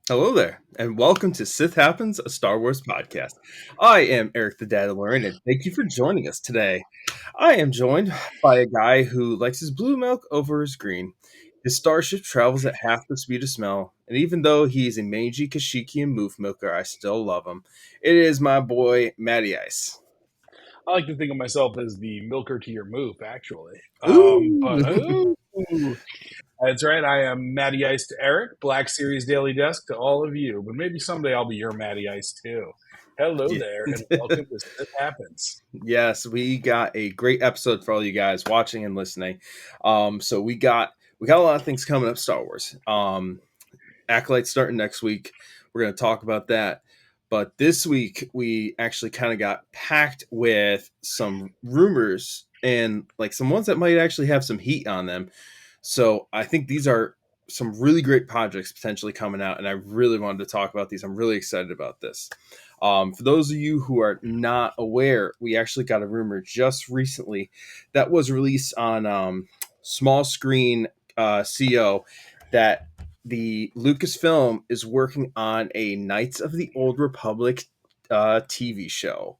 Hello there, and welcome to Sith Happens, a Star Wars podcast. I am Eric the Dadalorian, and thank you for joining us today. I am joined by a guy who likes his blue milk over his green. His starship travels at half the speed of smell, and even though he's a mangy Kashiki and moof milker, I still love him. It is my boy, Matty Ice. I like to think of myself as the milker to your move, actually. Ooh! That's right. I am Matty Ice to Eric, Black Series Daily Desk to all of you. But maybe someday I'll be your Matty Ice too. Hello Yeah. there, and welcome to Sith Happens. Yes, we got a great episode for all you guys watching and listening. So we got a lot of things coming up Star Wars. Acolyte starting next week. We're going to talk about that. But this week we actually kind of got packed with some rumors and like some ones that might actually have some heat on them. So I think these are some really great projects potentially coming out, and I really wanted to talk about these. I'm really excited about this. For those of you who are not aware, we actually got a rumor just recently that was released on small screen CO that the Lucasfilm is working on a Knights of the Old Republic TV show.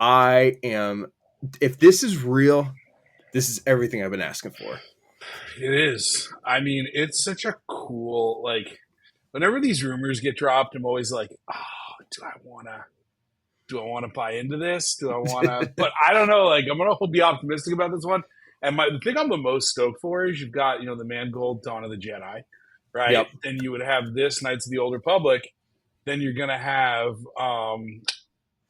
If this is real, this is everything I've been asking for. It is. I mean, it's such a cool, whenever these rumors get dropped, I'm always like, oh, do I wanna buy into this? Do I wanna but I don't know, I'm gonna be optimistic about this one. And the thing I'm the most stoked for is you've got, the Mangold Dawn of the Jedi, right? Yep. Then you would have this Knights of the Old Republic. Then you're gonna have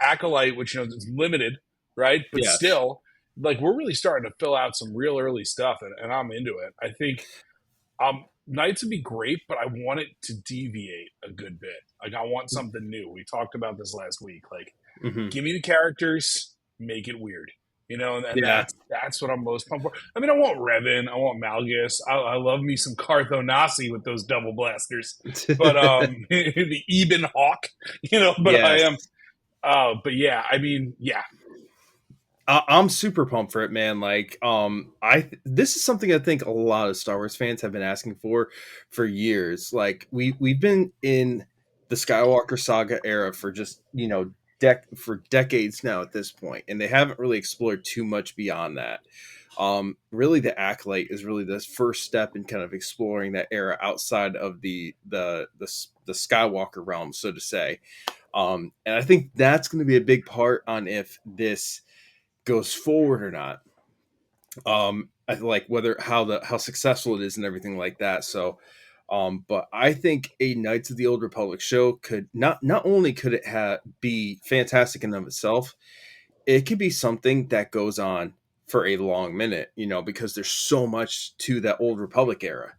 Acolyte, which is limited, right? But Yes. still, we're really starting to fill out some real early stuff, and I'm into it. I think Knights would be great, but I want it to deviate a good bit. I want something new. We talked about this last week. Give me the characters, make it weird. And that's what I'm most pumped for. I mean, I want Revan, I want Malgus. I love me some Cartho Nasi with those double blasters. But the Eben Hawk, but yes. I am. But yeah, I mean, yeah. I'm super pumped for it, man. This is something I think a lot of Star Wars fans have been asking for years. We've been in the Skywalker saga era for just for decades now at this point, and they haven't really explored too much beyond that. Really, the Acolyte is really the first step in kind of exploring that era outside of the Skywalker realm, so to say. And I think that's going to be a big part on if this goes forward or not. I like how successful it is and everything like that. So, but I think a Knights of the Old Republic show could not only could it be fantastic in and of itself, it could be something that goes on for a long minute, because there's so much to that Old Republic era.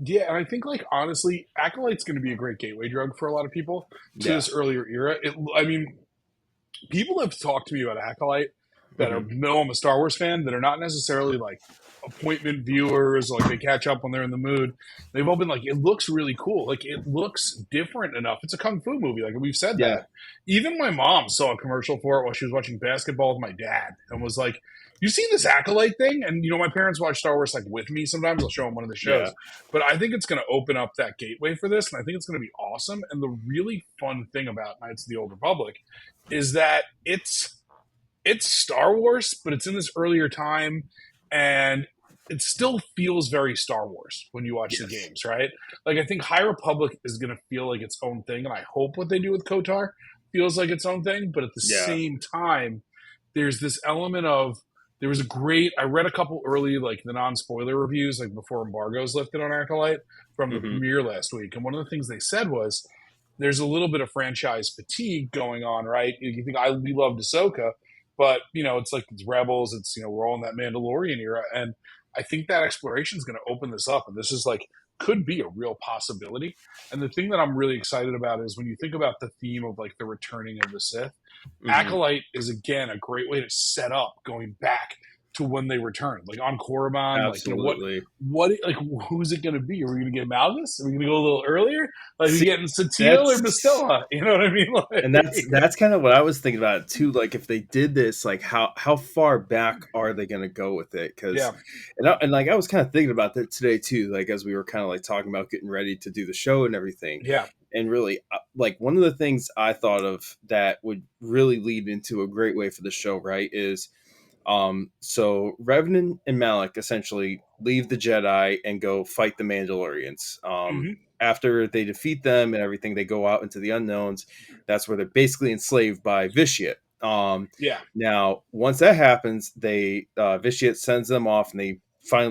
Yeah, and I think, honestly, Acolyte's going to be a great gateway drug for a lot of people to this earlier era. I mean, people have talked to me about Acolyte that know I'm a Star Wars fan that are not necessarily appointment viewers, they catch up when they're in the mood. They've all been it looks really cool. It looks different enough. It's a kung fu movie. We've said that. Even my mom saw a commercial for it while she was watching basketball with my dad and was like, you see this Acolyte thing? And, my parents watch Star Wars with me sometimes. I'll show them one of the shows. Yeah. But I think it's going to open up that gateway for this, and I think it's going to be awesome. And the really fun thing about Knights of the Old Republic is that it's Star Wars, but it's in this earlier time, and it still feels very Star Wars when you watch the games, right? I think High Republic is going to feel like its own thing, and I hope what they do with KOTOR feels like its own thing, but at the same time, there's this element of, I read a couple early, the non-spoiler reviews, before embargoes lifted on Acolyte from the premiere last week, and one of the things they said was, there's a little bit of franchise fatigue going on, right? You think, we loved Ahsoka, but, it's Rebels, it's, we're all in that Mandalorian era. And I think that exploration is going to open this up. And this is could be a real possibility. And the thing that I'm really excited about is when you think about the theme of the returning of the Sith, Acolyte is, again, a great way to set up going back to when they returned, on Korriban. Absolutely. Who's it going to be? Are we going to get Malgus? Are we going to go a little earlier? Are we getting Satele or Bastilla? You know what I mean? And that's kind of what I was thinking about too. If they did this, how far back are they going to go with it? Because I was kind of thinking about that today too. As we were kind of talking about getting ready to do the show and everything. Yeah. and really like one of the things I thought of that would really lead into a great way for the show, right, is so Revenant and Malik essentially leave the Jedi and go fight the Mandalorians. Hmm. After they defeat them and everything, they go out into the unknowns. That's where they're basically enslaved by Vitiate. Yeah. Now, once that happens, they Vitiate sends them off, and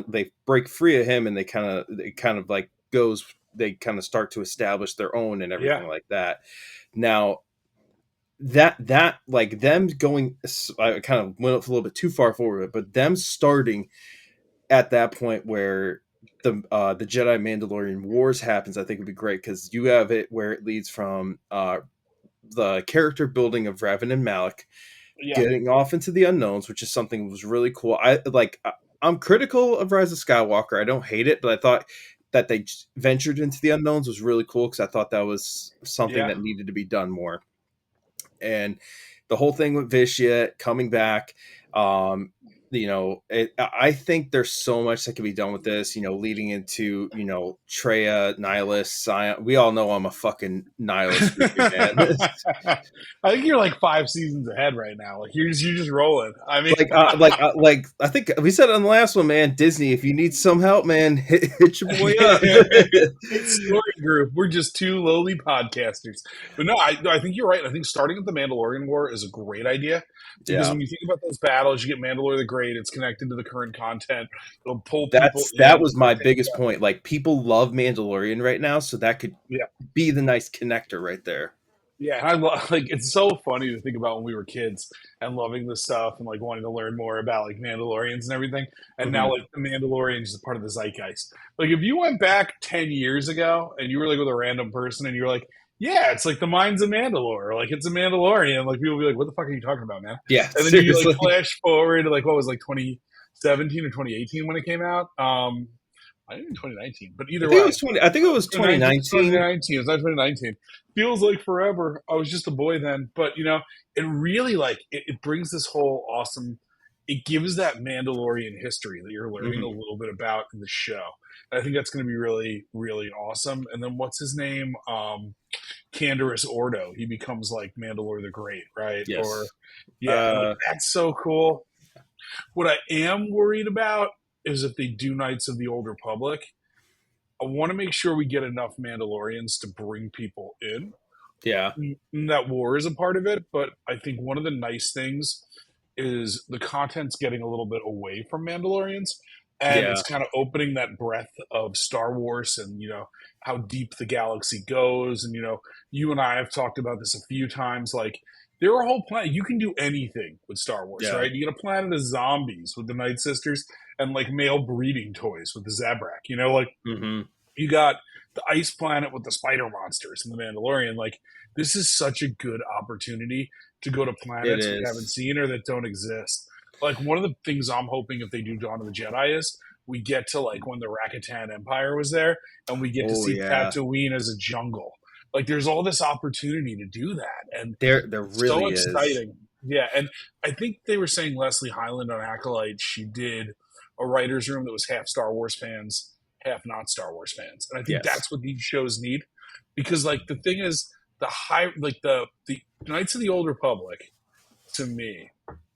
they break free of him, and they kind of like goes. They kind of start to establish their own and Yeah. everything like that. Now, that like them going, I kind of went a little bit too far forward, but them starting at that point where the Jedi Mandalorian Wars happens, I think would be great, because you have it where it leads from the character building of Revan and Malik Yeah. getting off into the unknowns, which is something that was really cool. I'm critical of Rise of Skywalker. I don't hate it, but I thought that they ventured into the unknowns was really cool, because I thought that was something Yeah. that needed to be done more. And the whole thing with Vitiate coming back, I think there's so much that can be done with this, leading into, Treya, Nihilus, Scion. We all know I'm a fucking Nihilus freaking man. I think you're like 5 seasons ahead right now. Like you're just rolling. I mean, I think we said on the last one, man, Disney, if you need some help, man, hit your boy up. it's Story Group. We're just two lowly podcasters. But no, I think you're right. I think starting with the Mandalorian War is a great idea, because when you think about those battles, you get Mandalore the Great. It's connected to the current content. It'll pull people. That was my biggest point. Like, people love Mandalorian right now, so that could be the nice connector right there. Yeah, and I love, like, it's so funny to think about when we were kids and loving this stuff and like wanting to learn more about like Mandalorians and everything. And now like the Mandalorians is part of the zeitgeist. Like if you went back 10 years ago and you were like with a random person and you're like, yeah, it's like the Mines of Mandalore, like it's a Mandalorian, like people would be like, what the fuck are you talking about, man? Yeah, and then seriously. you like flash forward to like what was like 2017 or 2018 when it came out. I think 2019, but either way. I think it was 2019. 2019. It's not 2019. Feels like forever. I was just a boy then. But, it really, like, it brings this whole awesome, it gives that Mandalorian history that you're learning a little bit about in the show. And I think that's going to be really, really awesome. And then what's his name? Canderous Ordo. He becomes, like, Mandalore the Great, right? Yes. Or, like, that's so cool. What I am worried about is if they do Knights of the Old Republic, I want to make sure we get enough Mandalorians to bring people in. Yeah. And that war is a part of it, but I think one of the nice things is the content's getting a little bit away from Mandalorians, and it's kind of opening that breadth of Star Wars and, how deep the galaxy goes. And, you and I have talked about this a few times, like, there are a whole planet. You can do anything with Star Wars, right? You get a planet of zombies with the Night Sisters and like male breeding toys with the Zabrak. You got the ice planet with the spider monsters and the Mandalorian. Like, this is such a good opportunity to go to planets we haven't seen or that don't exist. Like, one of the things I'm hoping if they do Dawn of the Jedi is we get to like when the Rakatan Empire was there and we get to see Tatooine as a jungle. Like, there's all this opportunity to do that, and there really so exciting. Yeah, and I think they were saying Leslie Hyland on Acolyte, she did a writer's room that was half Star Wars fans, half not Star Wars fans, and I think that's what these shows need, because like the thing is, the Knights of the Old Republic, to me,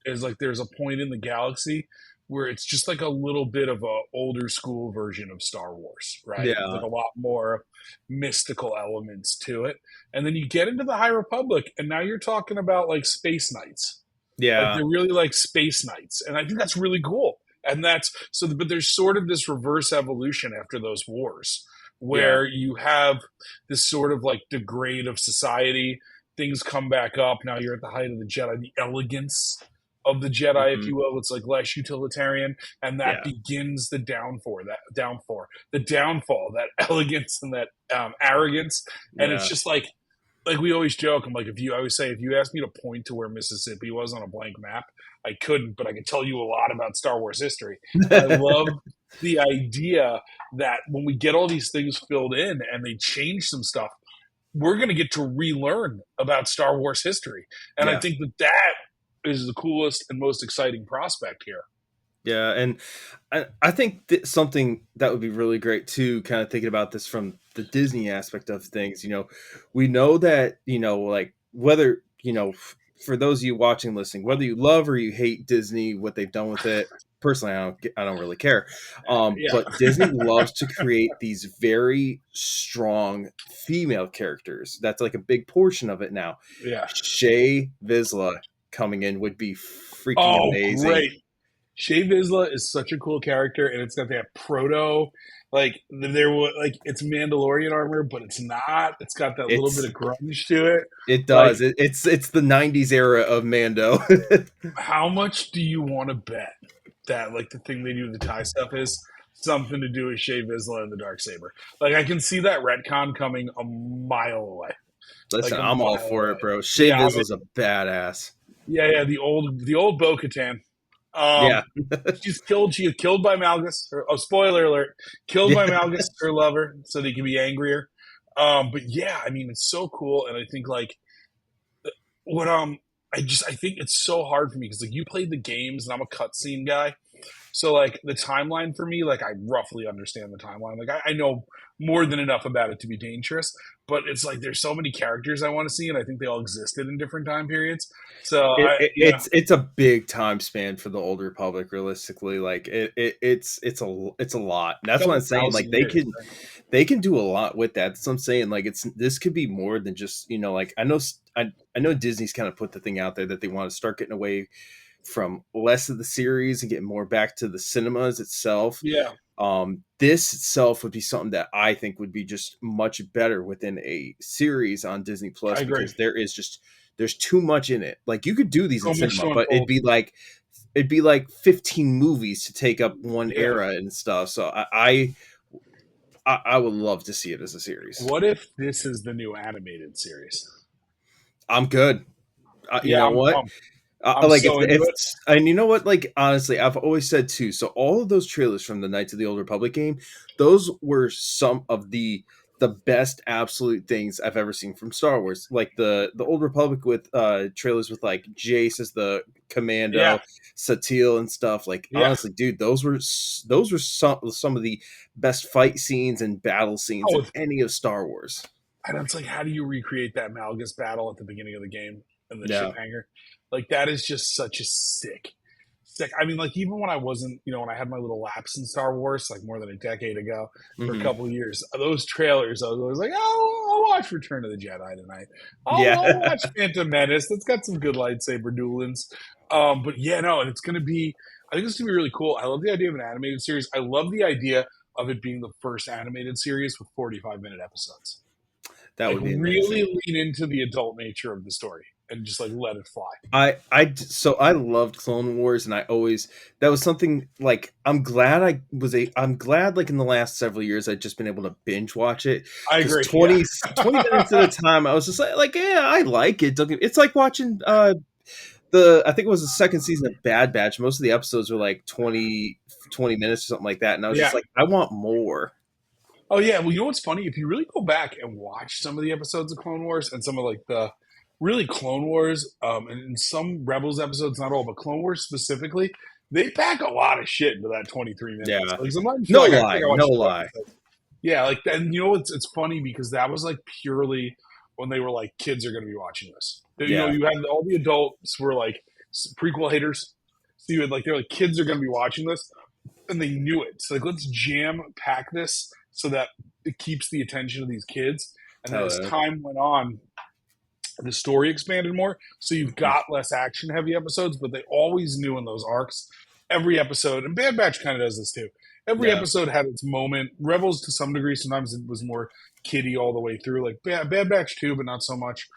is like there's a point in the galaxy where it's just like a little bit of a older school version of Star Wars, right? Yeah. Like a lot more mystical elements to it. And then you get into the High Republic, and now you're talking about like space knights. Yeah. Like they're really like space knights. And I think that's really cool. And that's but there's sort of this reverse evolution after those wars where you have this sort of like degrade of society. Things come back up. Now you're at the height of the Jedi, the elegance of the Jedi, if you will. It's like less utilitarian, and that begins the downfall, that elegance and that arrogance. And it's just like we always joke. I'm like, I always say, if you asked me to point to where Mississippi was on a blank map, I couldn't, but I could tell you a lot about Star Wars history. I love the idea that when we get all these things filled in and they change some stuff, we're going to get to relearn about Star Wars history. And I think that is the coolest and most exciting prospect here. Yeah, and I think something that would be really great too, kind of thinking about this from the Disney aspect of things. We know that like whether for those of you watching, listening, whether you love or you hate Disney, what they've done with it. Personally, I don't really care. Yeah, But Disney loves to create these very strong female characters. That's like a big portion of it now. yeah. Shay Vizsla coming in would be freaking Oh, amazing. great. Shea Vizsla is such a cool character, and it's got that proto, like there was like it's Mandalorian armor, but it's not. It's got that little bit It's of grunge to it. it Like, does. It's the '90s era of Mando. how much do you want to bet that like the thing they do with the tie stuff is something to do with Shea Vizsla and the dark saber? Like, I can see that retcon coming a mile away, like Listen, a I'm all mile for away. it, bro. Shay Yeah, Vizsla's a badass. yeah. The old Bo-Katan. Yeah, She's killed. She is killed by Malgus. Oh, spoiler alert! Killed by yeah. Malgus, her lover, so they can be angrier. But yeah, I mean, it's so cool, and I think like what I think it's so hard for me because like you played the games, and I'm a cutscene guy, so like the timeline for me, like I roughly understand the timeline. Like I know more than enough about it to be dangerous, but it's like there's so many characters I want to see, and I think they all existed in different time periods. So It's a big time span for the old Republic. Realistically, like it's a lot. That's what I'm couple saying. Like thousand years. Right? they can do a lot with that. That's what I'm saying. Like this could be more than just like I know Disney's kind of put the thing out there that they want to start getting away from less of the series and get more back to the cinemas itself. Yeah, This itself would be something that I think would be just much better within a series on Disney I Plus agree. because there's too much in it. Like you could do these in So much cinema, to but unfold. it'd be like 15 movies to take up one Yeah. era and stuff. So I would love to see it as a series. What if this is the new animated series? I'm good. You Yeah, know I'm what? pumped. I'm Like so into if it. and you know what, like honestly, I've always said too. So all of those trailers from the Knights of the Old Republic game, those were some of the best absolute things I've ever seen from Star Wars. Like the Old Republic with trailers with like Jace as the Yeah, commando, Satele and stuff. Like yeah. honestly, dude, those were some of the best fight scenes and battle scenes in Oh, any of Star Wars. and it's like, how do you recreate that Malgus battle at the beginning of the game and the ship Yeah. hanger? Like, that is just such a sick. I mean, like, even when I wasn't, when I had my little lapse in Star Wars, like more than a decade ago, for a Hmm. couple of years, those trailers, I was always like, oh, I'll watch Return of the Jedi tonight. I'll Yeah. watch Phantom Menace. That's got some good lightsaber duelings. But yeah, no, and it's going to be, I think it's going to be really cool. I love the idea of an animated series. I love the idea of it being the first animated series with 45-minute episodes. That Like, would be really amazing. lean into the adult nature of the story and just like let it fly. So I loved Clone Wars, and I always that was something like I'm glad like in the last several years I've just been able to binge watch it I because agree. Yeah. 20 minutes at a time I was just like yeah, I like it. It's like watching the I think it was the second season of Bad Batch. Most of the episodes were like 20 minutes or something like that, and I was just Yeah. like I want more. Oh yeah, well, you know what's funny? If you really go back and watch some of the episodes of Clone Wars and some of like the really Clone Wars, and some Rebels episodes, not all, but Clone Wars specifically, they pack a lot of shit into that 23 minutes. Yeah, Like sometimes I feel no like I feel lie, like I no watched two lie. episodes. Yeah, like and it's funny because that was like purely when they were like kids are going to be watching this. Yeah, You had all the adults were like prequel haters. So you had like they're like kids are going to be watching this, and they knew it. So like, let's jam pack this so that it keeps the attention of these kids. And then hell as yeah. time went on, the story expanded more. So you've got less action heavy episodes, but they always knew in those arcs, every episode, and Bad Batch kind of does this too. Every Yeah, episode had its moment. Rebels to some degree, sometimes it was more kiddie all the way through, like Bad Batch too, but not so much.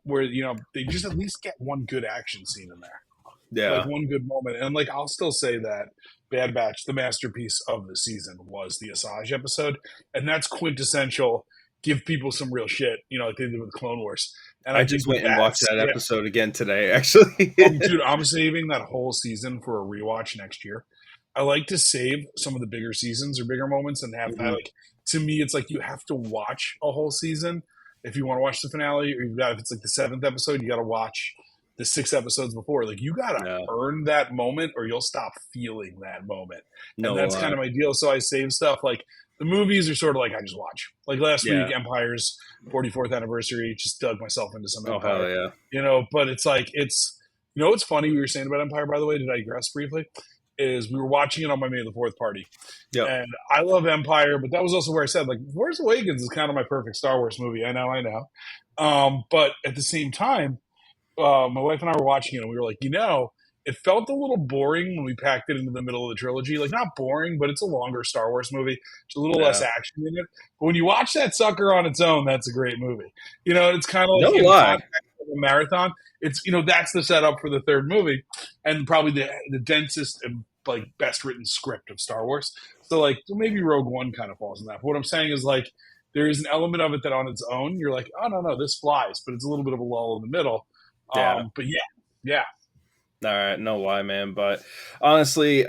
Where they just at least get one good action scene in there, like yeah. one good moment. And like I'll still say that Bad Batch, the masterpiece of the season, was the Asajj episode, and that's quintessential. Give people some real shit, like they did with Clone Wars. And I I think just with went and that, watched that yeah, episode again today, actually. dude, I'm saving that whole season for a rewatch next year. I like to save some of the bigger seasons or bigger moments and have that Mhm. like to me it's like you have to watch a whole season if you want to watch the finale or you've got if it's like the seventh episode you got to watch the 6 episodes before. Like, you gotta Yeah. earn that moment, or you'll stop feeling that moment. And No that's lie. kind of my deal. So I save stuff. Like, the movies are sort of like I just watch. Like last week, Yeah. Empire's 44th anniversary, just dug myself into some Oh hell Empire. yeah. But it's like what's funny we were saying about Empire, by the way, did I digress briefly? Is we were watching it on my May the 4th party. Yep. And I love Empire, but that was also where I said, like, Force Awakens is kind of my perfect Star Wars movie. I know. But at the same time, my wife and I were watching it, and we were like, it felt a little boring when we packed it into the middle of the trilogy. Like, not boring, but it's a longer Star Wars movie. There's a little less Yeah. action in it. But when you watch that sucker on its own, that's a great movie. It's kind of No like in lie. context of a marathon. It's that's the setup for the third movie, and probably the densest and like best written script of Star Wars. So maybe Rogue One kind of falls in that. But what I'm saying is like there is an element of it that on its own you're like, oh no, this flies, but it's a little bit of a lull in the middle. Yeah. But yeah. All right, no lie, man. But honestly,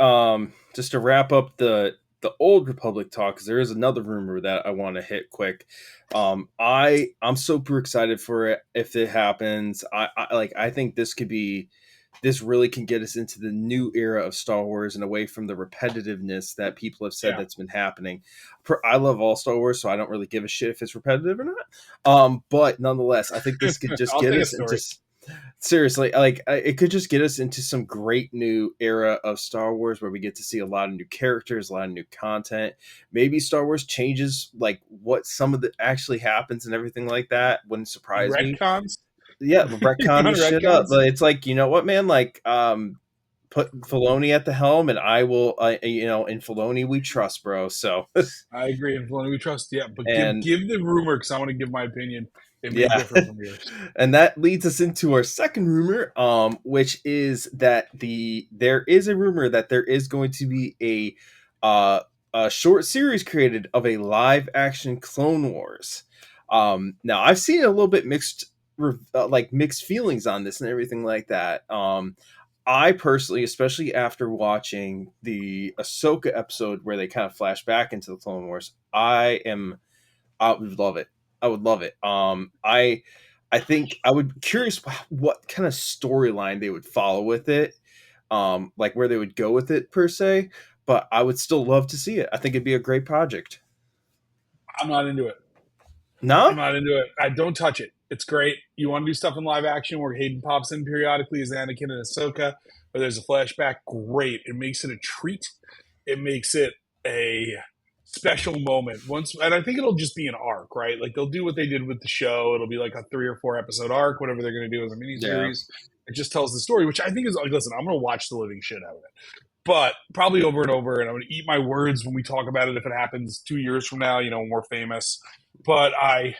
just to wrap up the old Republic talk, because there is another rumor that I want to hit quick. I'm super excited for it if it happens. I think this really can get us into the new era of Star Wars and away from the repetitiveness that people have said that's been happening. I love all Star Wars, so I don't really give a shit if it's repetitive or not. But nonetheless, I think this could just I'll get tell you a us into. story. Seriously, it could just get us into some great new era of Star Wars where we get to see a lot of new characters, a lot of new content. Maybe Star Wars changes like what some of the actually happens and everything like that. Wouldn't surprise me. Retcons. Yeah, retcon this shit up. Retcons. But it's like, you know what, man? Like, put Filoni at the helm, and I will. In Filoni we trust, bro. So I agree. In Filoni we trust. Yeah, but and give the rumor because I want to give my opinion. It may yeah, differ from yours. and that leads us into our second rumor, which is that there is a rumor that there is going to be a short series created of a live action Clone Wars. Now I've seen a little bit mixed feelings on this and everything like that. I personally, especially after watching the Ahsoka episode where they kind of flash back into the Clone Wars, I would love it. I would love it. I think I would be curious what kind of storyline they would follow with it, like where they would go with it per se. But I would still love to see it. I think it'd be a great project. I'm not into it. No, I'm not into it. I don't touch it. It's great. You want to do stuff in live action where Hayden pops in periodically as Anakin and Ahsoka, or there's a flashback. Great. It makes it a treat. It makes it a special moment and I think it'll just be an arc, right? Like they'll do what they did with the show. It'll be like a 3 or 4 episode arc, whatever they're going to do as a miniseries. It just tells the story, which I think is like, listen, I'm going to watch the living shit out of it, but probably over and over. And I'm going to eat my words when we talk about it if it happens 2 years from now, when we're famous. But I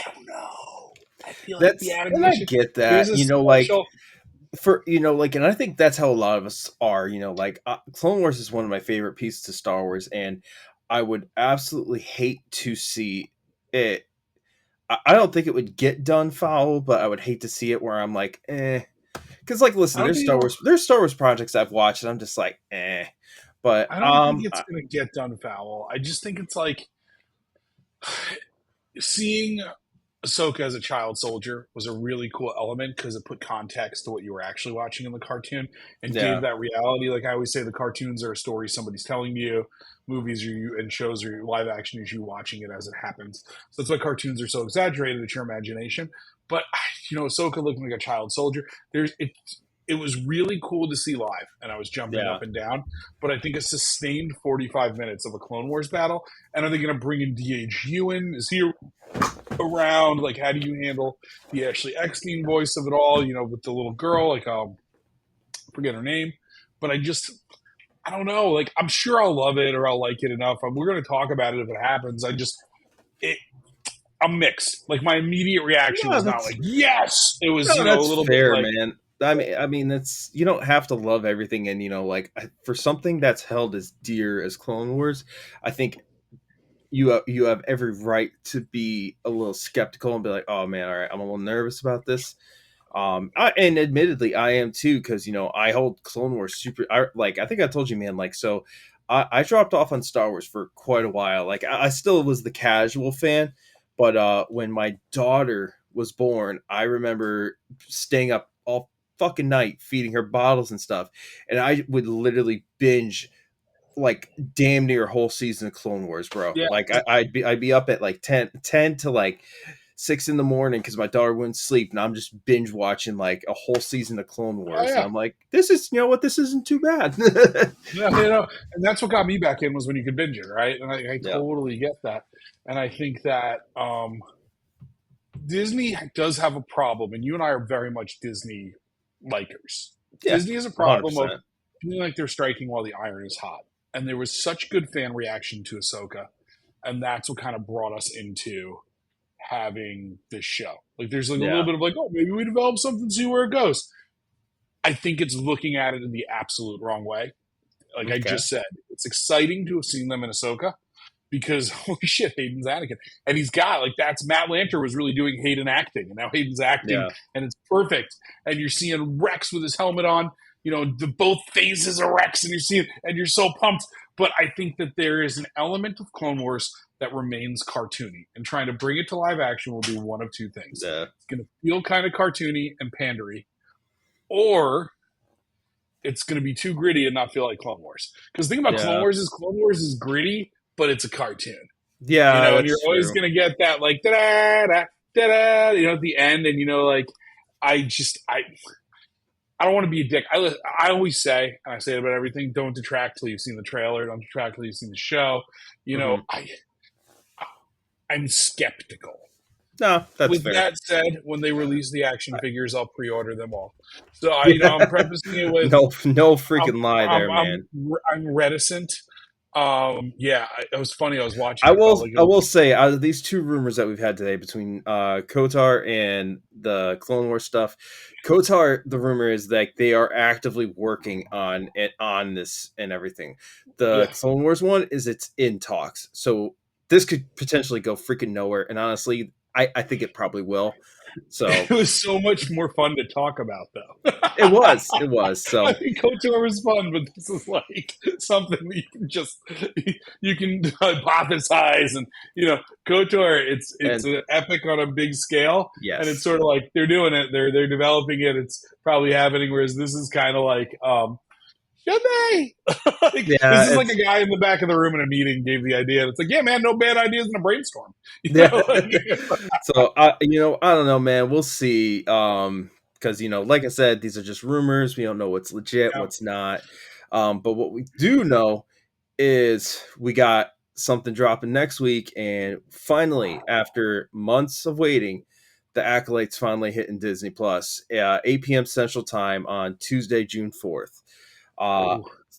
don't know. I feel like the animation. And I get that, and I think that's how a lot of us are. Clone Wars is one of my favorite pieces of Star Wars, and I would absolutely hate to see it. I don't think it would get done foul, but I would hate to see it where I'm like, eh. Because, listen, there's Star Wars projects I've watched, and I'm just like, eh. But I don't think it's going to get done foul. I just think it's like seeing Ahsoka as a child soldier was a really cool element because it put context to what you were actually watching in the cartoon and gave that reality. Like I always say, the cartoons are a story somebody's telling you. Movies and shows or live action is you watching it as it happens. So that's why cartoons are so exaggerated. It's your imagination. But Ahsoka looking like a child soldier. It was really cool to see live, and I was jumping up and down. But I think a sustained 45 minutes of a Clone Wars battle, and are they going to bring in D.H. Ewan? Is he around? Like, how do you handle the Ashley Eckstein voice of it all? With the little girl, like forget her name, but I don't know. Like, I'm sure I'll love it or I'll like it enough. We're going to talk about it if it happens. I'm mixed. Like, my immediate reaction was not like, yes! It was, a little fair, bit like, man. I mean, that's, you don't have to love everything. And, for something that's held as dear as Clone Wars, I think you have every right to be a little skeptical and be like, oh man, all right, I'm a little nervous about this. And admittedly, I am too, because I hold Clone Wars super. I think I told you, man. So I dropped off on Star Wars for quite a while. I still was the casual fan, but when my daughter was born, I remember staying up all fucking night feeding her bottles and stuff, and I would literally binge like damn near a whole season of Clone Wars, bro. Yeah. Like I'd be up at like 10 to like 6 in the morning because my daughter wouldn't sleep, and I'm just binge watching like a whole season of Clone Wars. Oh, yeah. And I'm like, this is, you know what, this isn't too bad. Yeah, and that's what got me back in was when you could binge it, right? And I totally get that. And I think that Disney does have a problem, and you and I are very much Disney likers. Yeah, Disney has a problem 100%. of feeling like they're striking while the iron is hot. And there was such good fan reaction to Ahsoka, and that's what kind of brought us into having this show. Like, there's like a little bit of like, oh, maybe we develop something, see where it goes. I think it's looking at it in the absolute wrong way. Like I just said, it's exciting to have seen them in Ahsoka because holy shit, Hayden's Anakin, and he's got like that's Matt Lanter was really doing Hayden acting, and now Hayden's acting, and it's perfect. And you're seeing Rex with his helmet on. You know, both phases of Rex, and you're seeing, and you're so pumped. But I think that there is an element of Clone Wars that remains cartoony, and trying to bring it to live action will do one of two things. Yeah. It's going to feel kind of cartoony and pandery, or it's going to be too gritty and not feel like Clone Wars. Because the thing about Clone Wars is gritty, but it's a cartoon. Yeah, you know, and you're always going to get that like da da da da, you know, at the end, and you know, like I don't want to be a dick. I always say, and I say it about everything: don't detract till you've seen the trailer. Don't detract till you've seen the show. You know, I'm skeptical. No, that's With fair. that said, when they release the action figures, I'll pre-order them all. So I'm prefacing it with no freaking lie there, man. I'm reticent. It was funny. I was watching. I will say, out of these two rumors that we've had today between Kotar and the Clone Wars stuff, Kotar, the rumor is that they are actively working on this and everything. The Clone Wars one is it's in talks, so this could potentially go freaking nowhere. And honestly, I think it probably will. So it was so much more fun to talk about, though. It was. So I think Kotor was fun, but this is like something that you can hypothesize, and you know, Kotor. It's an epic on a big scale, and it's sort of like they're doing it. They're developing it. It's probably happening. Whereas this is kind of like, should they? This is like a guy in the back of the room in a meeting gave the idea, and it's like, yeah, man, no bad ideas in a brainstorm. So I don't know, man. We'll see. Because like I said, these are just rumors. We don't know what's legit, what's not. But what we do know is we got something dropping next week, and finally, after months of waiting, the Acolyte's finally hitting Disney Plus, 8 p.m. Central Time on Tuesday, June 4th.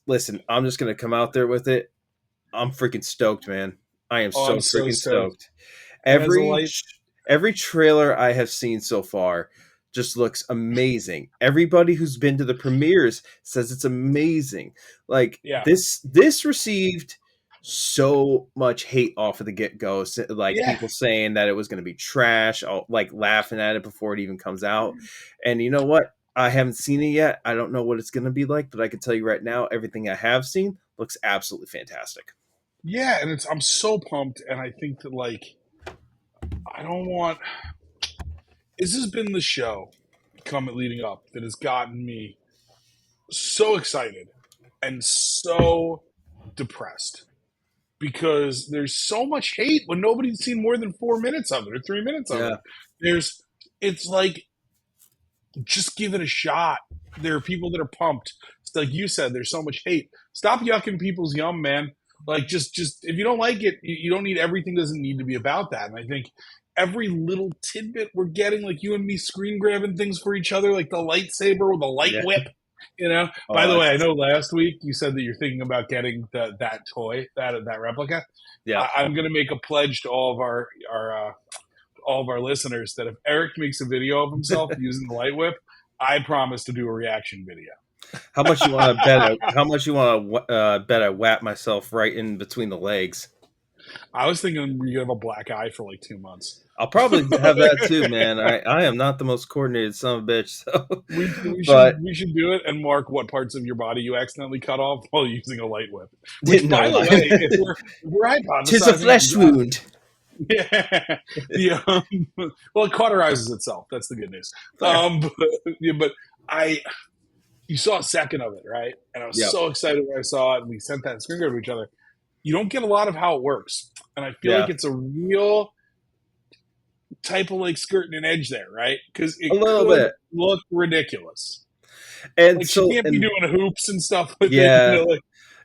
Listen, I'm just gonna come out there with it. I'm freaking stoked, man. I am so freaking stoked. Every trailer I have seen so far just looks amazing. Everybody who's been to the premieres says it's amazing. Like this received so much hate off of the get-go. People saying that it was going to be trash, like laughing at it before it even comes out. And you know what? I haven't seen it yet. I don't know what it's going to be like, but I can tell you right now, everything I have seen looks absolutely fantastic. Yeah, and I'm so pumped, and I think that this has been the show leading up that has gotten me so excited and so depressed because there's so much hate when nobody's seen more than 4 minutes of it or 3 minutes of it. It's like, just give it a shot. There are people that are pumped. It's like you said, there's so much hate. Stop yucking people's yum, man. Like, just if you don't like it, you don't need everything. Doesn't need to be about that. And I think every little tidbit we're getting, like you and me screen grabbing things for each other, like the lightsaber or the light whip. You know. By the way, I know last week you said that you're thinking about getting that toy, that replica. Yeah, I'm going to make a pledge to all of our listeners that if Eric makes a video of himself using the light whip, I promise to do a reaction video. How much you want to bet? How much you want to bet I whap myself right in between the legs? I was thinking you have a black eye for like 2 months. I'll probably have that too, man. I am not the most coordinated son of a bitch. So. We should do it and mark what parts of your body you accidentally cut off while using a light whip. Which, by the way, if we're hypothesizing, 'tis a flesh wound. Yeah, the well, it cauterizes itself. That's the good news. Fair. But I, you saw a second of it, right? And I was Yep. so excited when I saw it, and we sent that screen grab to each other. You don't get a lot of how it works, and I feel like Yeah. it's a real type of like skirting an edge there, right? Because A it little could bit. look ridiculous. And Like she so, can't be and doing hoops and stuff with it, yeah. Like,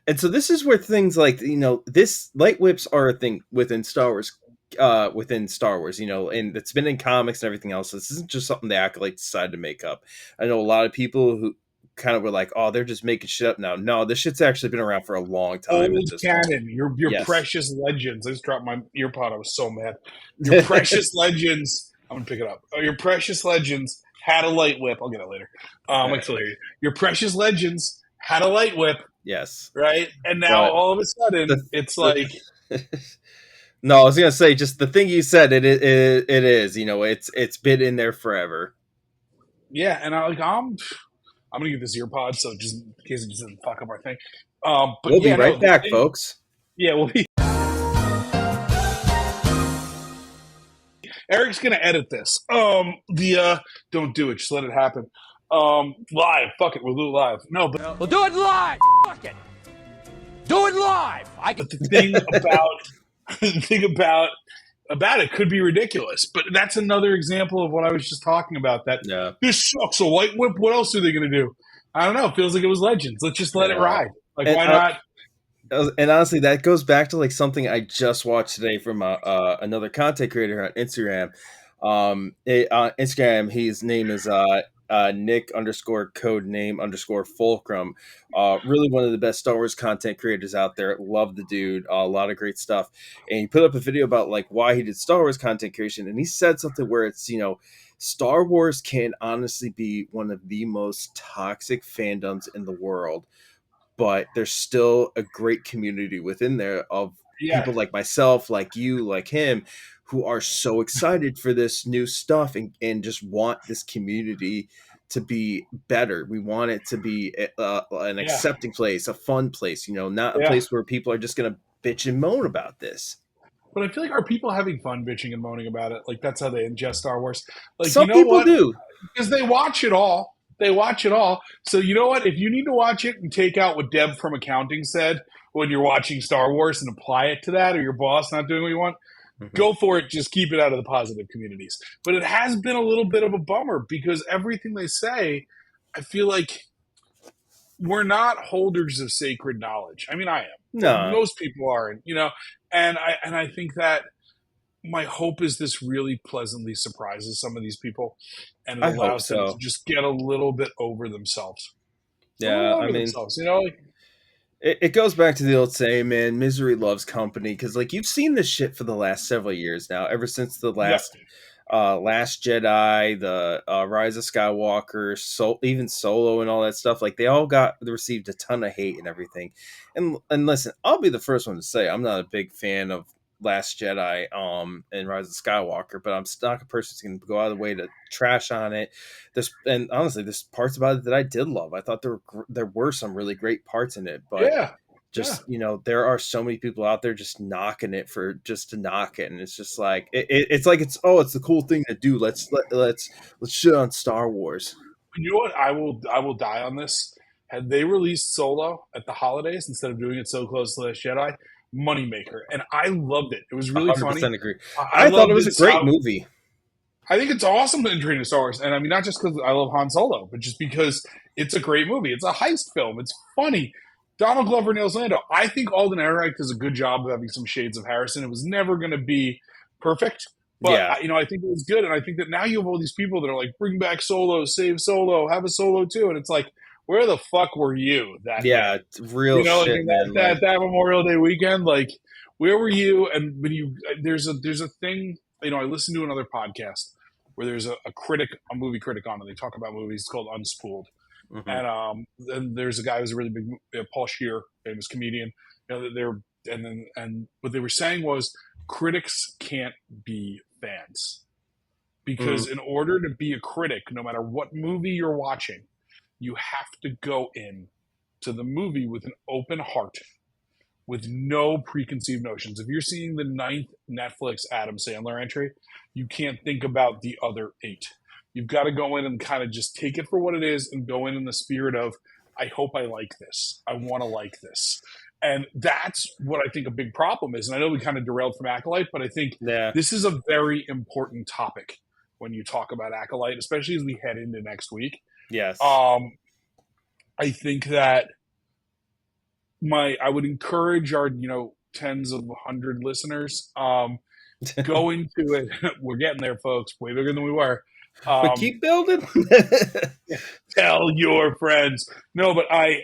And so this is where things like, this light whips are a thing within Star Wars, and it's been in comics and everything else. This isn't just something the Acolyte decided to make up. I know a lot of people who kind of were like, oh, they're just making shit up now. No, this shit's actually been around for a long time at old this point. canon, your Yes. precious legends. I just dropped my ear pod. I was so mad. Your precious legends. I'm gonna pick it up. Your precious legends had a light whip. I'll get it later. I still hear you. Your precious legends had a light whip, Yes. right? And now But all of a sudden, it's like, no, I was gonna say just the thing you said. It is. It's been in there forever. yeah. And I'm gonna get this ear pod, so just in case it just doesn't fuck up our thing. But We'll be yeah, no, right back, folks. yeah, we'll be. Eric's gonna edit this. Don't do it. Just let it happen. Live. Fuck it. We'll do it live. No, but We'll do it live. Fuck it. Do it live. but the thing about the thing about it could be ridiculous. But that's another example of what I was just talking about. That Yeah. this sucks. A light whip. What else are they gonna do? I don't know. It feels like it was Legends. Let's just let it ride. Like, And, why not? And honestly, that goes back to like something I just watched today from another content creator on Instagram. On Instagram, his name is Nick _ code name _ Fulcrum. Really one of the best Star Wars content creators out there. Love the dude. A lot of great stuff. And he put up a video about like why he did Star Wars content creation, and he said something where it's Star Wars can honestly be one of the most toxic fandoms in the world, but there's still a great community within there of Yeah, people like myself, like you, like him, who are so excited for this new stuff and just want this community to be better. We want it to be an yeah, accepting place, a fun place, not a yeah. place where people are just going to bitch and moan about this. But I feel like, are people having fun bitching and moaning about it? Like, that's how they ingest Star Wars. Like, you Some know people what? do. Because they watch it all. They watch it all. So you know what? If you need to watch it and take out what Deb from accounting said when you're watching Star Wars and apply it to that, or your boss not doing what you want, go for it. Just keep it out of the positive communities. But it has been a little bit of a bummer because everything they say, I feel like we're not holders of sacred knowledge. I mean, I am. But No, most people aren't, And I think that my hope is this really pleasantly surprises some of these people, and it I hope allows them to so. just get a little bit over themselves. A Yeah, little I over mean, themselves, it goes back to the old saying, man, misery loves company. Because like you've seen this shit for the last several years now, ever since the Yeah, Last Jedi, the Rise of Skywalker, even Solo and all that stuff. Like they all received a ton of hate and everything. And listen, I'll be the first one to say I'm not a big fan of Last Jedi and Rise of Skywalker, but I'm not a person who's going to go out of the way to trash on it. And honestly, there's parts about it that I did love. I thought there were some really great parts in it, but yeah, yeah. just there are so many people out there just knocking it for just to knock it, and it's just like it's like it's the cool thing to do. Let's shit on Star Wars. You know what? I will die on this. Had they released Solo at the holidays instead of doing it so close to Last Jedi, moneymaker, and I loved it. It was really funny. 100% agree. I I thought it loved was a it. great movie. I think it's awesome entering into Star Wars, and I mean not just because I love Han Solo, but just because it's a great movie. It's a heist film. It's funny. Donald Glover nails Lando. I think Alden Ehrenreich does a good job of having some shades of Harrison. It was never going to be perfect, but Yeah, I think it was good, and I think that now you have all these people that are like, bring back Solo, save Solo, have a Solo too, and it's like, where the fuck were you that yeah, day? real Like shit, man. Like, that Memorial Day weekend, like where were you? And when there's a thing, I listened to another podcast where there's a movie critic on, and they talk about movies. It's called Unspooled, mhm. and then there's a guy who's a really big Paul Scheer, famous comedian. And what they were saying was critics can't be fans because in order to be a critic, no matter what movie you're watching, you have to go in to the movie with an open heart with no preconceived notions. If you're seeing the 9th Netflix Adam Sandler entry, you can't think about the other 8. You've got to go in and kind of just take it for what it is and go in the spirit of, I hope I like this. I want to like this. And that's what I think a big problem is. And I know we kind of derailed from Acolyte, but I think this is a very important topic when you talk about Acolyte, especially as we head into next week. Yes. I think that I would encourage our, tens of 100 listeners, go into it. We're getting there, folks. Way bigger than we were. But keep building. Tell your friends. No, but I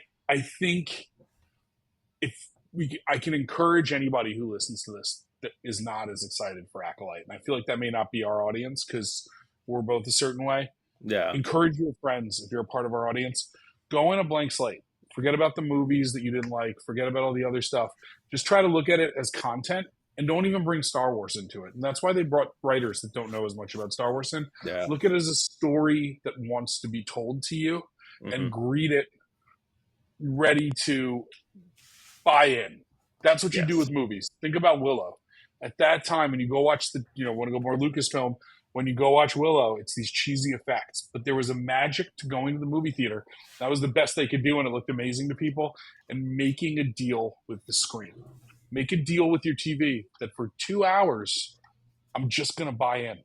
think I can encourage anybody who listens to this that is not as excited for Acolyte. And I feel like that may not be our audience because we're both a certain way. Yeah. Encourage your friends, if you're a part of our audience, go in a blank slate. Forget about the movies that you didn't like. Forget about all the other stuff. Just try to look at it as content and don't even bring Star Wars into it. And that's why they brought writers that don't know as much about Star Wars in. Yeah. Look at it as a story that wants to be told to you and greet it ready to buy in. That's what you do with movies. Think about Willow. At that time, when you go watch want to go more Lucasfilm, when you go watch Willow, it's these cheesy effects. But there was a magic to going to the movie theater. That was the best they could do, and it looked amazing to people. And making a deal with the screen. Make a deal with your TV that for 2 hours, I'm just going to buy in.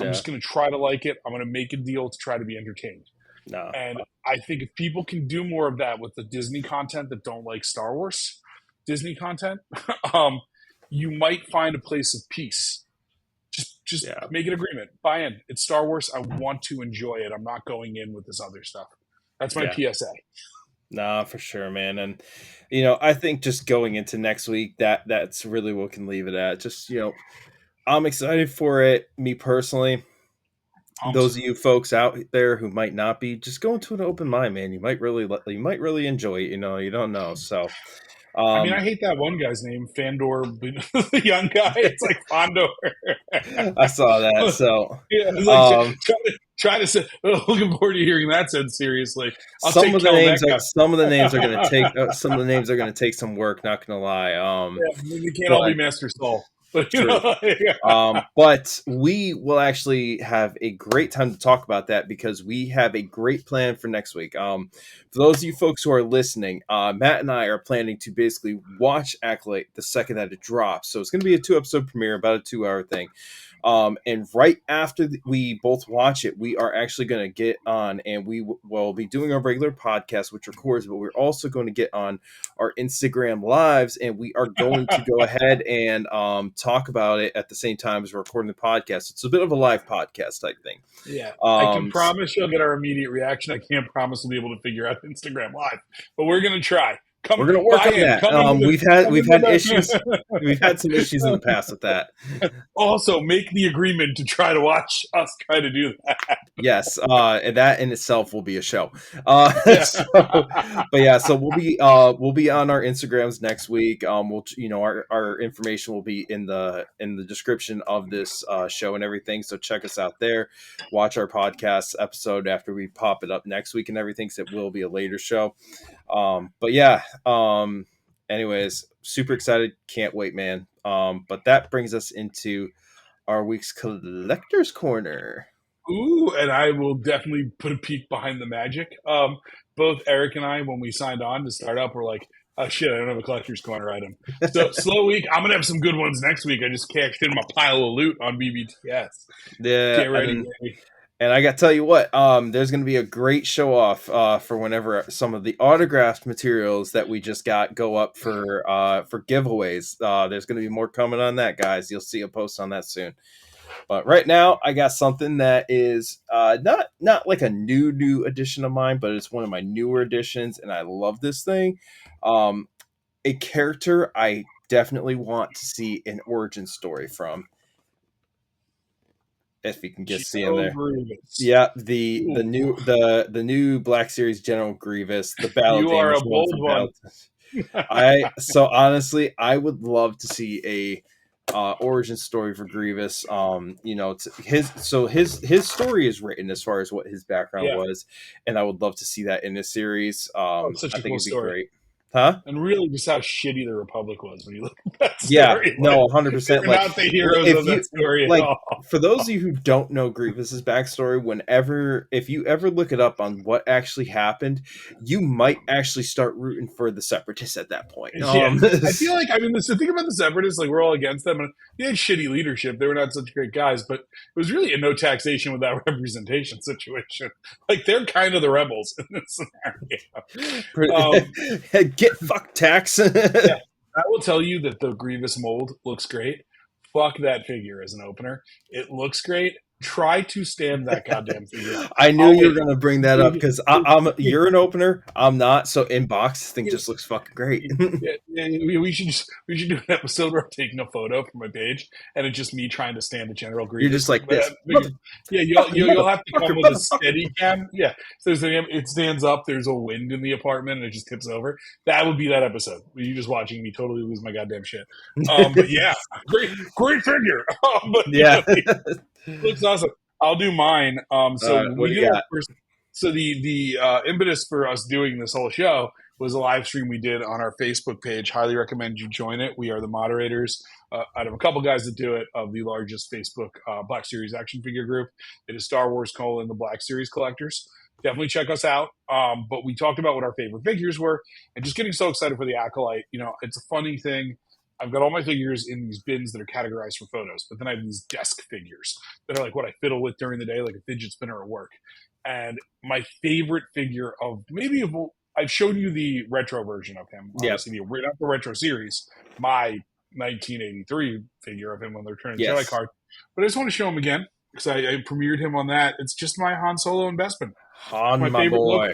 I'm just going to try to like it. I'm going to make a deal to try to be entertained. No. And I think if people can do more of that with the Disney content that don't like Star Wars Disney content, you might find a place of peace. Just make an agreement. Buy in. It's Star Wars. I want to enjoy it. I'm not going in with this other stuff. That's my PSA. Nah, for sure, man. And, I think just going into next week, that's really what we can leave it at. Just, I'm excited for it, me personally. Those of you folks out there who might not be, just go into an open mind, man. You might really enjoy it. You don't know. So, I hate that one guy's name, Fandor, the young guy. It's like Fondor. I saw that. So, try to say, looking forward to hearing that said seriously. Some of the names are going to take some work. Not going to lie. They can't all be Master Soul. But, but we will actually have a great time to talk about that because we have a great plan for next week. For those of you folks who are listening, Matt and I are planning to basically watch Acolyte the second that it drops. So it's going to be a 2-episode premiere, about a 2-hour thing. And right after we both watch it, we are actually going to get on and we will be doing our regular podcast, which records, but we're also going to get on our Instagram lives and we are going to go ahead and talk about it at the same time as we're recording the podcast. It's a bit of a live podcast type thing. Yeah. I can promise you'll get our immediate reaction. I can't promise we'll be able to figure out Instagram live, but we're going to try. We're going to work on that. We've had issues. We've had some issues in the past with that. Also, make the agreement to try to watch us try to do that. Yes, and that in itself will be a show. So we'll be on our Instagrams next week. Our information will be in the description of this show and everything. So check us out there. Watch our podcast episode after we pop it up next week and everything. So it will be a later show. Anyways, super excited. Can't wait, man. But that brings us into our week's Collector's Corner. Ooh, and I will definitely put a peek behind the magic. Both Eric and I, when we signed on to start up, were like, oh shit, I don't have a Collector's Corner item. So slow week. I'm going to have some good ones next week. I just cashed in my pile of loot on BBTS. Yeah. Get ready, baby. And I got to tell you what, there's going to be a great show off for whenever some of the autographed materials that we just got go up for giveaways. There's going to be more coming on that, guys. You'll see a post on that soon. But right now, I got something that is not like a new edition of mine, but it's one of my newer editions, and I love this thing. A character I definitely want to see an origin story from. If you can just see him there. Grievous. Yeah, the new Black Series General Grievous, the battle. You are a bold one. Honestly, I would love to see a origin story for Grievous. His story is written as far as what his background was, and I would love to see that in this series. Such a I think cool it'd be story. great. Huh? And really just how shitty the Republic was when you look at that Yeah, story. no, Like, 100%. they're Like, not the heroes if of you that story at like, all. for those of you who don't know Grievous's backstory, if you ever look it up on what actually happened, you might actually start rooting for the Separatists at that point. Yeah, I feel like, I mean, the thing about the Separatists, like, we're all against them, and they had shitty leadership. They were not such great guys, but it was really a no taxation without representation situation. Like, they're kind of the rebels in this scenario. Get fucked, tax. Yeah, I will tell you that the Grievous mold looks great. Fuck that figure as an opener. It looks great. Try to stand that goddamn figure. I knew you were going to bring that up because you're an opener. I'm not. So inbox, this thing just looks fucking great. we should do an episode where I'm taking a photo for my page, and it's just me trying to stand the General Grievous. You're just like this. Yeah, you'll have to come with a steady cam. Yeah, so it stands up. There's a wind in the apartment, and it just tips over. That would be that episode. You just watching me totally lose my goddamn shit. But yeah, great figure. But yeah. Looks awesome. I'll do mine. So what we do did you our got? first. So the impetus for us doing this whole show was a live stream we did on our Facebook page. Highly recommend you join it. We are the moderators out of a couple guys that do it of the largest Facebook Black Series action figure group. It is Star Wars: the Black Series collectors. Definitely check us out. But we talked about what our favorite figures were, and just getting so excited for the Acolyte. You know, it's a funny thing. I've got all my figures in these bins that are categorized for photos, but then I have these desk figures that are like what I fiddle with during the day, like a fidget spinner at work. And my favorite figure I've shown you the retro version of him. Obviously, not the retro series, my 1983 figure of him on the Return of the Jedi card. But I just want to show him again because I premiered him on that. It's just my Han Solo and Bespin. My boy.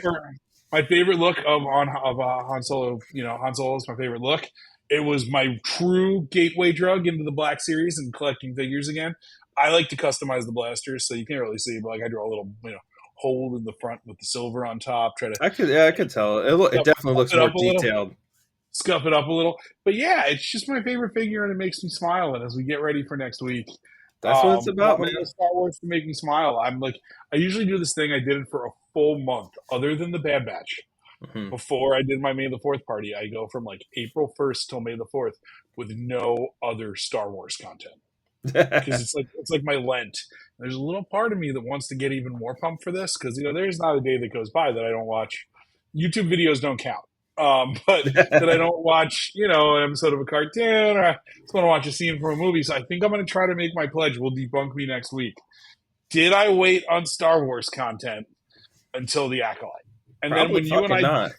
My favorite look of Han Solo. You know, Han Solo is my favorite look. It was my true gateway drug into the Black Series and collecting figures again. I like to customize the blasters, so you can't really see, but like I draw a little, hole in the front with the silver on top. I could tell. It definitely looks more detailed. Scuff it up a little. But yeah, it's just my favorite figure, and it makes me smile. And as we get ready for next week, that's what it's about, man. Star Wars to make me smile. I usually do this thing. I did it for a full month, other than the Bad Batch. Mm-hmm. Before I did my May the 4th party, I go from like April 1st till May the 4th with no other Star Wars content. Because it's like my Lent. There's a little part of me that wants to get even more pumped for this because there's not a day that goes by that I don't watch. YouTube videos don't count, but that I don't watch an episode of a cartoon or I just want to watch a scene from a movie. So I think I'm going to try to make my pledge. Will debunk me next week. Did I wait on Star Wars content until the Acolyte? And probably then when you and I, not.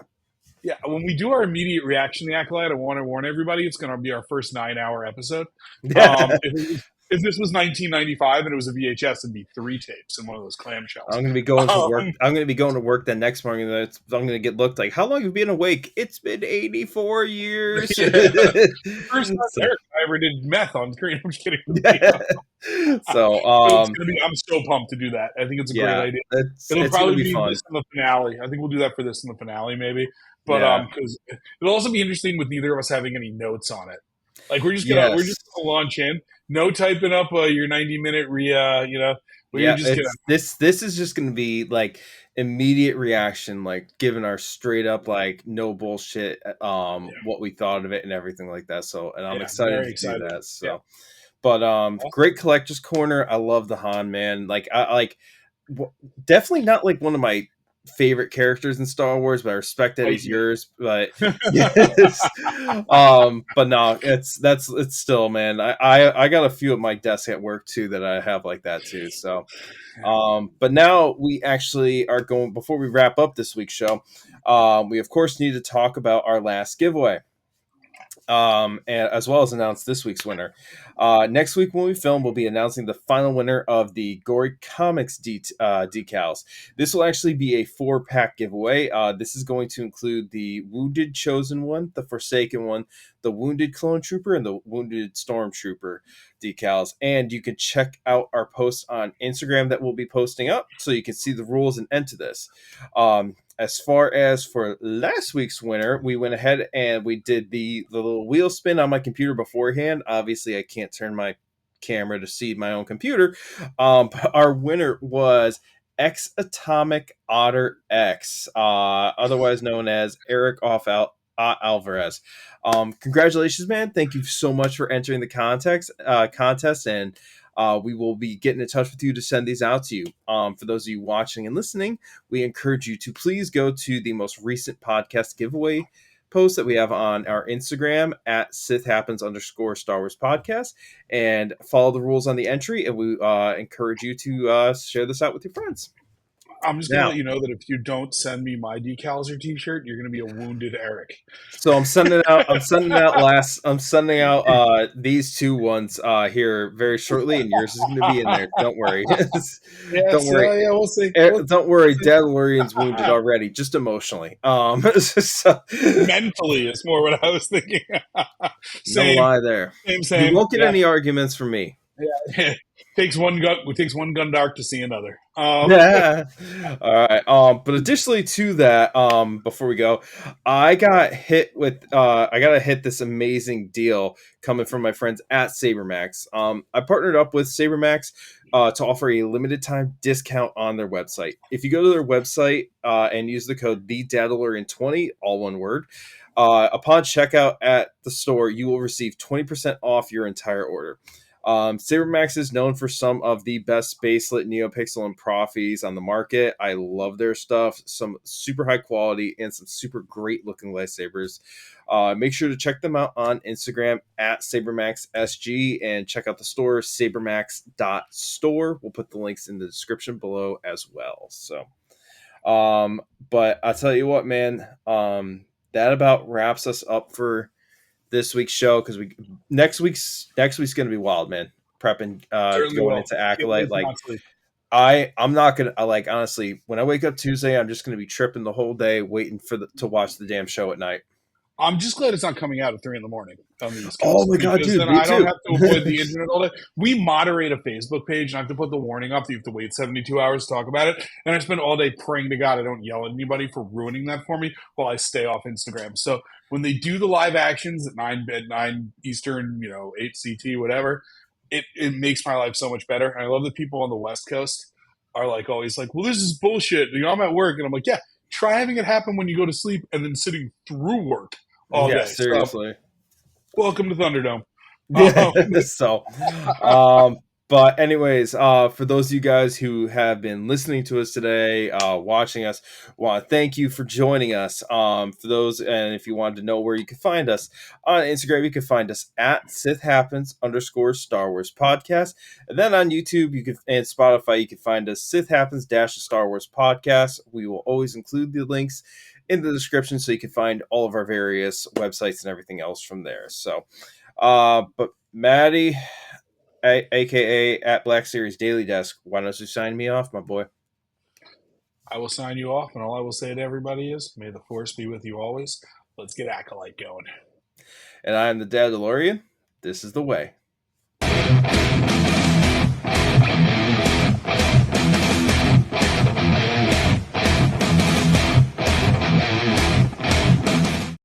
Yeah, when we do our immediate reaction to the Acolyte, I want to warn everybody it's going to be our first 9-hour episode. If this was 1995 and it was a VHS, it'd be 3 tapes in one of those clamshells. I'm going to be going to work. I'm going to be going to work the next morning. And I'm going to get looked like, how long have you been awake? It's been 84 years. First time Eric I ever did meth on screen. I'm just kidding. So I'm so pumped to do that. I think it's a great idea. It'll probably be fun. This in the finale. I think we'll do that for this in the finale, maybe. But because it'll also be interesting with neither of us having any notes on it. Like we're just gonna launch in. No typing up your 90-minute This is just gonna be like immediate reaction, like giving our straight up like no bullshit what we thought of it and everything like that. So and I'm excited to do that. So but great collector's corner. I love the Han, man. Like I definitely not like one of my favorite characters in Star Wars, but I respect that he's yours. But yes. But no, it's still, man. I got a few at my desk at work too that I have like that too. So but now we actually are going, before we wrap up this week's show, we of course need to talk about our last giveaway. And as well as announce this week's winner. Next week when we film, we'll be announcing the final winner of the Gory Comics decals. This will actually be a 4-pack giveaway. This is going to include the Wounded Chosen One, the Forsaken One, the Wounded Clone Trooper, and the Wounded Stormtrooper decals. And you can check out our post on Instagram that we'll be posting up so you can see the rules and enter this. As far as for last week's winner, we went ahead and we did the little wheel spin on my computer beforehand. Obviously, I can't turn my camera to see my own computer. But our winner was X Atomic Otter X, otherwise known as Eric Alvarez. Congratulations, man. Thank you so much for entering the contest, and we will be getting in touch with you to send these out to you. For those of you watching and listening, we encourage you to please go to the most recent podcast giveaway post that we have on our Instagram at Sith Happens _Star Wars podcast, and follow the rules on the entry. And we encourage you to share this out with your friends. I'm just going to let you know that if you don't send me my decals or t-shirt, you're going to be a wounded Eric. So I'm sending out these two ones here very shortly, and yours is going to be in there. Don't worry. Don't worry. We'll see. Don't worry. Dadalorian's wounded already, just emotionally. So, mentally is more what I was thinking. No lie there. Same. You won't get any arguments from me. Yeah. Takes one gun dark to see another. Yeah. All right. But additionally to that, before we go, I got hit this amazing deal coming from my friends at SaberMax. I partnered up with SaberMax to offer a limited time discount on their website. If you go to their website and use the code TheDadalorian20, all one word, upon checkout at the store, you will receive 20% off your entire order. SaberMax is known for some of the best spacelit NeoPixel and Profis on the market. I love their stuff, some super high quality and some super great looking lightsabers. Make sure to check them out on Instagram at SaberMaxSG and check out the store sabermax.store. We'll put the links in the description below as well. So, but I'll tell you what, man, that about wraps us up for this week's show, because next week's gonna be wild, man. Prepping going into Acolyte, I'm not gonna honestly, when I wake up Tuesday, I'm just gonna be tripping the whole day waiting to watch the damn show at night. I'm just glad it's not coming out at 3 a.m. on the East Coast. Oh my god, dude! Then I don't have to avoid the internet all day. We moderate a Facebook page, and I have to put the warning up that you have to wait 72 hours to talk about it. And I spend all day praying to God I don't yell at anybody for ruining that for me while I stay off Instagram. So when they do the live actions at 9 Eastern, 8 CT, whatever, it makes my life so much better. And I love that people on the West Coast are always like, well, this is bullshit. I'm at work, and I'm like, yeah, try having it happen when you go to sleep and then sitting through work all day. Seriously. So, welcome to Thunderdome. But anyways, for those of you guys who have been listening to us today, watching us, want to thank you for joining us. For those, and if you wanted to know where you can find us on Instagram, you can find us at Sith Happens _Star Wars podcast, and then on YouTube and Spotify, you can find us Sith Happens Star Wars podcast. We will always include the links in the description so you can find all of our various websites and everything else from there. So, but Matty, aka at Black Series Daily Desk, why don't you sign me off, my boy? I will sign you off, and all I will say to everybody is, may the Force be with you always. Let's get Acolyte going. And I am the Dadalorian. This is the way.